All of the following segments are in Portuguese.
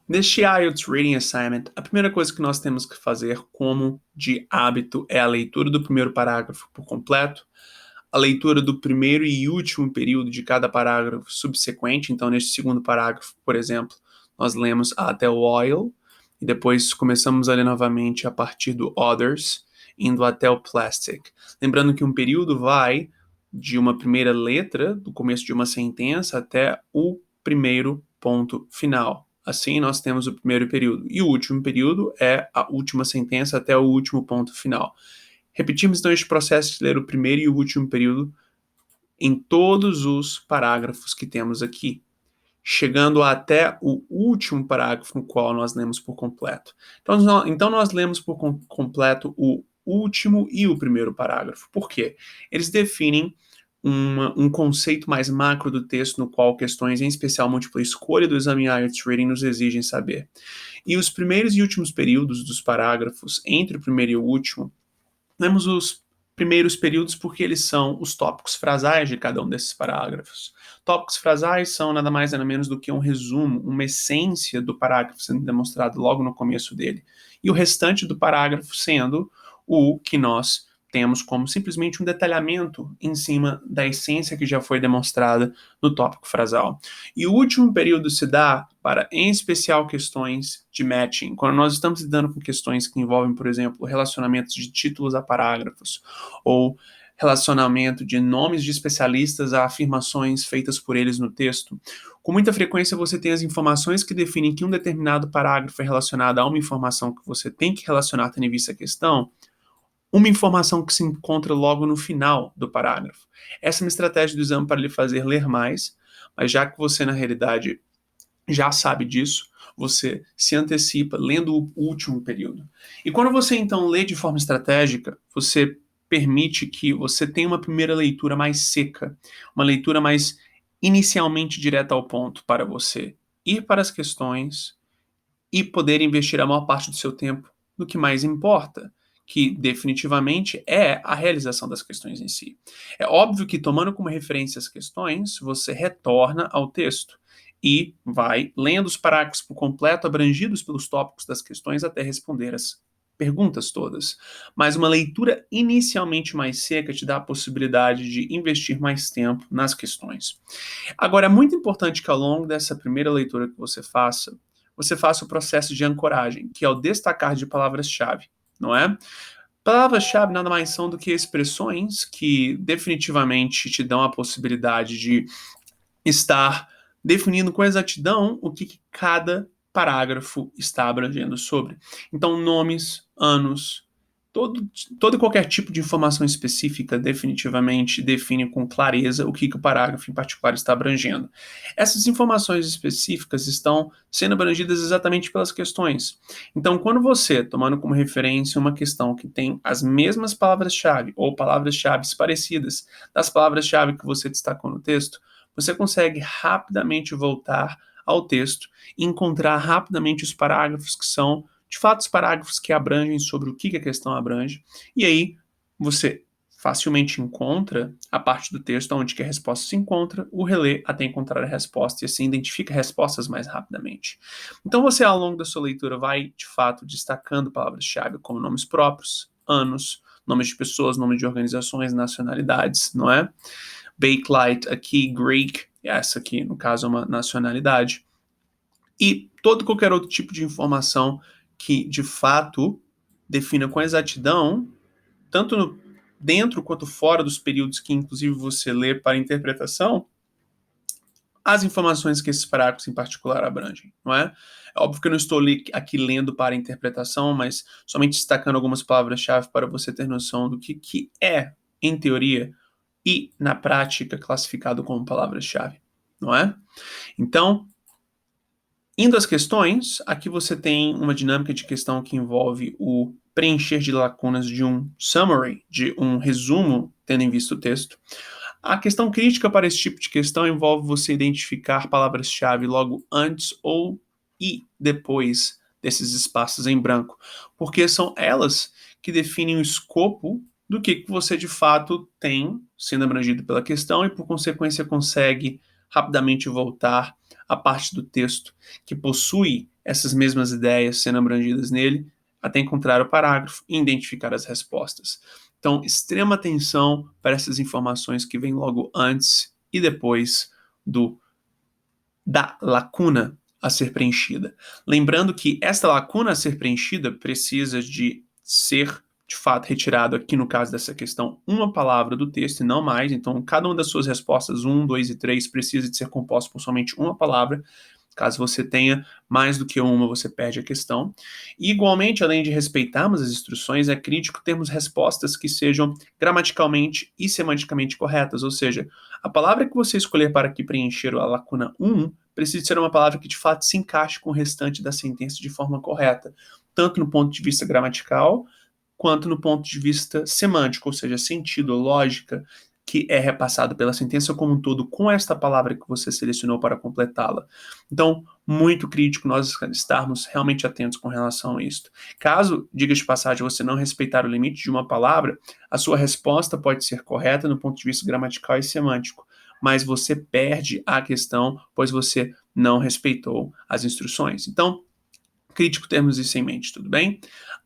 Neste IELTS Reading Assignment, a primeira coisa que nós temos que fazer, como de hábito, é a leitura do primeiro parágrafo por completo, a leitura do primeiro e último período de cada parágrafo subsequente. Então, neste segundo parágrafo, por exemplo, nós lemos até o oil, e depois começamos a ler novamente a partir do others, indo até o plastic. Lembrando que um período vai de uma primeira letra, do começo de uma sentença, até o primeiro ponto final. Assim, nós temos o primeiro período. E o último período é a última sentença até o último ponto final. Repetimos, então, este processo de ler o primeiro e o último período em todos os parágrafos que temos aqui, chegando até o último parágrafo no qual nós lemos por completo. Então nós lemos por completo o último e o primeiro parágrafo. Por quê? Eles definem um conceito mais macro do texto, no qual questões, em especial múltipla escolha do exame IELTS Reading, nos exigem saber. E os primeiros e últimos períodos dos parágrafos, entre o primeiro e o último, lemos os primeiros períodos porque eles são os tópicos frasais de cada um desses parágrafos. Tópicos frasais são nada mais nada menos do que um resumo, uma essência do parágrafo sendo demonstrado logo no começo dele. E o restante do parágrafo sendo o que nós temos como simplesmente um detalhamento em cima da essência que já foi demonstrada no tópico frasal. E o último período se dá para, em especial, questões de matching. Quando nós estamos lidando com questões que envolvem, por exemplo, relacionamentos de títulos a parágrafos, ou relacionamento de nomes de especialistas a afirmações feitas por eles no texto, com muita frequência você tem as informações que definem que um determinado parágrafo é relacionado a uma informação que você tem que relacionar tendo em vista a questão, uma informação que se encontra logo no final do parágrafo. Essa é uma estratégia do exame para lhe fazer ler mais, mas já que você, na realidade, já sabe disso, você se antecipa lendo o último período. E quando você, então, lê de forma estratégica, você permite que você tenha uma primeira leitura mais seca, uma leitura mais inicialmente direta ao ponto, para você ir para as questões e poder investir a maior parte do seu tempo no que mais importa, que definitivamente é a realização das questões em si. É óbvio que, tomando como referência as questões, você retorna ao texto e vai lendo os parágrafos por completo, abrangidos pelos tópicos das questões, até responder as perguntas todas. Mas uma leitura inicialmente mais seca te dá a possibilidade de investir mais tempo nas questões. Agora, é muito importante que, ao longo dessa primeira leitura que você faça o processo de ancoragem, que é o destacar de palavras-chave, não é? Palavras-chave nada mais são do que expressões que definitivamente te dão a possibilidade de estar definindo com exatidão o que cada parágrafo está abrangendo sobre. Então, nomes, anos, todo e qualquer tipo de informação específica definitivamente define com clareza o que o parágrafo em particular está abrangendo. Essas informações específicas estão sendo abrangidas exatamente pelas questões. Então, quando você, tomando como referência uma questão que tem as mesmas palavras-chave ou palavras-chave parecidas das palavras-chave que você destacou no texto, você consegue rapidamente voltar ao texto e encontrar rapidamente os parágrafos que são de fato os parágrafos que abrangem sobre o que a questão abrange, e aí você facilmente encontra a parte do texto onde que a resposta se encontra, o relê até encontrar a resposta e assim identifica respostas mais rapidamente. Então você, ao longo da sua leitura, vai de fato destacando palavras-chave como nomes próprios, anos, nomes de pessoas, nomes de organizações, nacionalidades, não é? Bakelite aqui, Greek, essa aqui no caso é uma nacionalidade, e todo qualquer outro tipo de informação que de fato defina com exatidão, tanto dentro quanto fora dos períodos que inclusive você lê para interpretação, as informações que esses parágrafos em particular abrangem, não é? É óbvio que eu não estou aqui lendo para interpretação, mas somente destacando algumas palavras-chave para você ter noção do que é, em teoria, e na prática classificado como palavras-chave, não é? Então, indo às questões, aqui você tem uma dinâmica de questão que envolve o preencher de lacunas de um summary, de um resumo, tendo em vista o texto. A questão crítica para esse tipo de questão envolve você identificar palavras-chave logo antes ou e depois desses espaços em branco, porque são elas que definem o escopo do que você de fato tem sendo abrangido pela questão e, por consequência, consegue rapidamente voltar à parte do texto que possui essas mesmas ideias sendo abrangidas nele, até encontrar o parágrafo e identificar as respostas. Então, extrema atenção para essas informações que vêm logo antes e depois da lacuna a ser preenchida. Lembrando que esta lacuna a ser preenchida precisa de ser, de fato, retirado aqui no caso dessa questão, uma palavra do texto e não mais. Então, cada uma das suas respostas, 1, 2 e 3, precisa de ser composto por somente uma palavra. Caso você tenha mais do que uma, você perde a questão. E, igualmente, além de respeitarmos as instruções, é crítico termos respostas que sejam gramaticalmente e semanticamente corretas, ou seja, a palavra que você escolher para aqui preencher a lacuna 1 precisa ser uma palavra que de fato se encaixe com o restante da sentença de forma correta, tanto no ponto de vista gramatical, quanto no ponto de vista semântico, ou seja, sentido, lógica, que é repassado pela sentença como um todo com esta palavra que você selecionou para completá-la. Então, muito crítico nós estarmos realmente atentos com relação a isso. Caso, diga de passagem, você não respeitar o limite de uma palavra, a sua resposta pode ser correta no ponto de vista gramatical e semântico, mas você perde a questão, pois você não respeitou as instruções. Então, crítico termos isso em mente, tudo bem?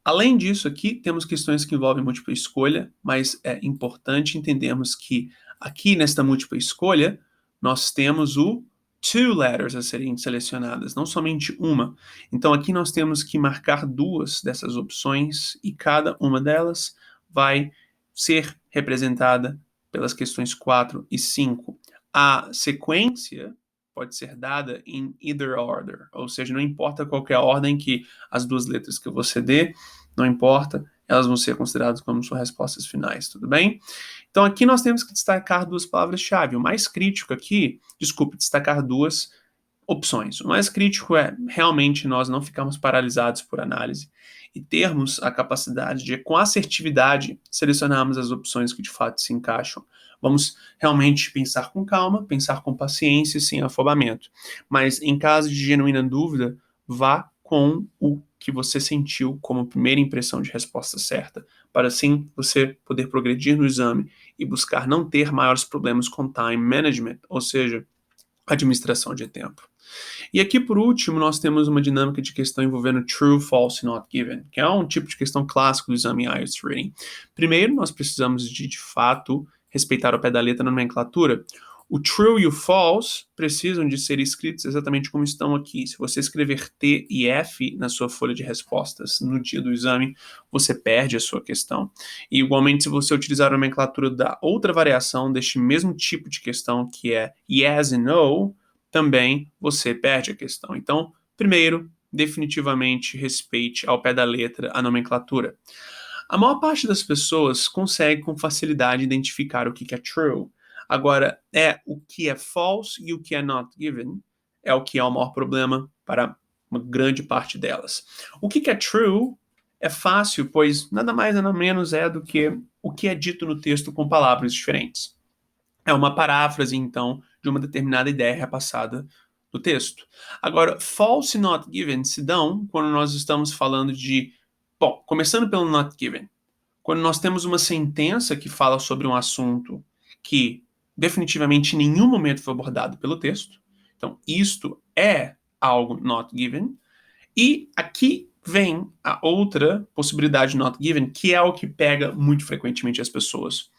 Além disso, aqui temos questões que envolvem múltipla escolha, mas é importante entendermos que aqui nesta múltipla escolha nós temos o two letters a serem selecionadas, não somente uma. Então aqui nós temos que marcar duas dessas opções e cada uma delas vai ser representada pelas questões 4 e 5. A sequência pode ser dada em either order, ou seja, não importa qual é a ordem que as duas letras que você dê, não importa, elas vão ser consideradas como suas respostas finais, tudo bem? Então aqui nós temos que destacar duas palavras-chave. O mais crítico aqui, destacar duas opções. O mais crítico é realmente nós não ficarmos paralisados por análise e termos a capacidade de, com assertividade, selecionarmos as opções que de fato se encaixam. Vamos realmente pensar com calma, pensar com paciência e sem afobamento. Mas em caso de genuína dúvida, vá com o que você sentiu como primeira impressão de resposta certa, para assim você poder progredir no exame e buscar não ter maiores problemas com time management, ou seja, administração de tempo. E aqui, por último, nós temos uma dinâmica de questão envolvendo true, false e not given, que é um tipo de questão clássico do exame IELTS Reading. Primeiro, nós precisamos de fato, respeitar o pé da letra na nomenclatura. O true e o false precisam de ser escritos exatamente como estão aqui. Se você escrever T e F na sua folha de respostas no dia do exame, você perde a sua questão. E, igualmente, se você utilizar a nomenclatura da outra variação deste mesmo tipo de questão, que é yes e no, também você perde a questão. Então, primeiro, definitivamente respeite ao pé da letra a nomenclatura. A maior parte das pessoas consegue com facilidade identificar o que é true. Agora, o que é false e o que é not given é o que é o maior problema para uma grande parte delas. O que é true é fácil, pois nada mais nada menos é do que o que é dito no texto com palavras diferentes. É uma paráfrase, então, de uma determinada ideia repassada no texto. Agora, false e not given se dão quando nós estamos falando de... Bom, começando pelo not given. Quando nós temos uma sentença que fala sobre um assunto que definitivamente em nenhum momento foi abordado pelo texto, então isto é algo not given, e aqui vem a outra possibilidade not given, que é o que pega muito frequentemente as pessoas.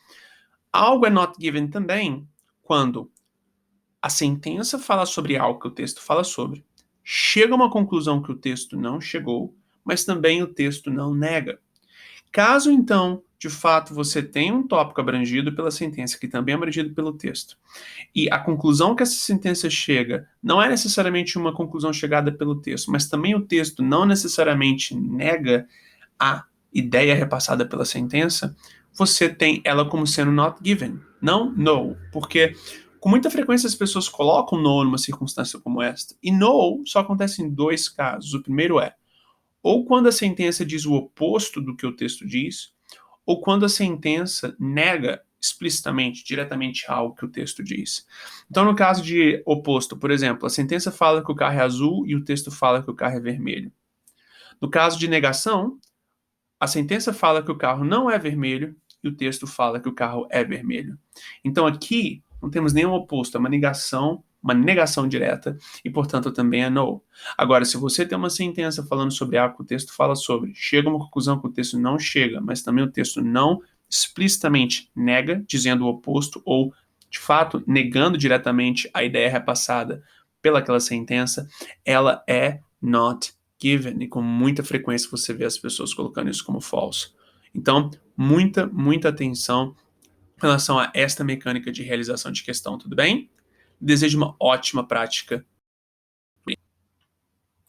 Algo é not given também quando a sentença fala sobre algo que o texto fala sobre, chega a uma conclusão que o texto não chegou, mas também o texto não nega. Caso, então, de fato, você tenha um tópico abrangido pela sentença, que também é abrangido pelo texto, e a conclusão que essa sentença chega não é necessariamente uma conclusão chegada pelo texto, mas também o texto não necessariamente nega a ideia repassada pela sentença, você tem ela como sendo not given, não no, porque com muita frequência as pessoas colocam no numa circunstância como esta, e no só acontece em dois casos. O primeiro é ou quando a sentença diz o oposto do que o texto diz, ou quando a sentença nega explicitamente, diretamente algo que o texto diz. Então, no caso de oposto, por exemplo, a sentença fala que o carro é azul e o texto fala que o carro é vermelho. No caso de negação, a sentença fala que o carro não é vermelho e o texto fala que o carro é vermelho. Então, aqui não temos nenhum oposto, é uma negação uma negação direta e, portanto, também é no. Agora, se você tem uma sentença falando sobre algo que o texto fala sobre, chega a uma conclusão que o texto não chega, mas também o texto não explicitamente nega, dizendo o oposto ou, de fato, negando diretamente a ideia repassada pelaquela sentença, ela é not given, e com muita frequência você vê as pessoas colocando isso como falso. Então, muita atenção em relação a esta mecânica de realização de questão, tudo bem? Desejo uma ótima prática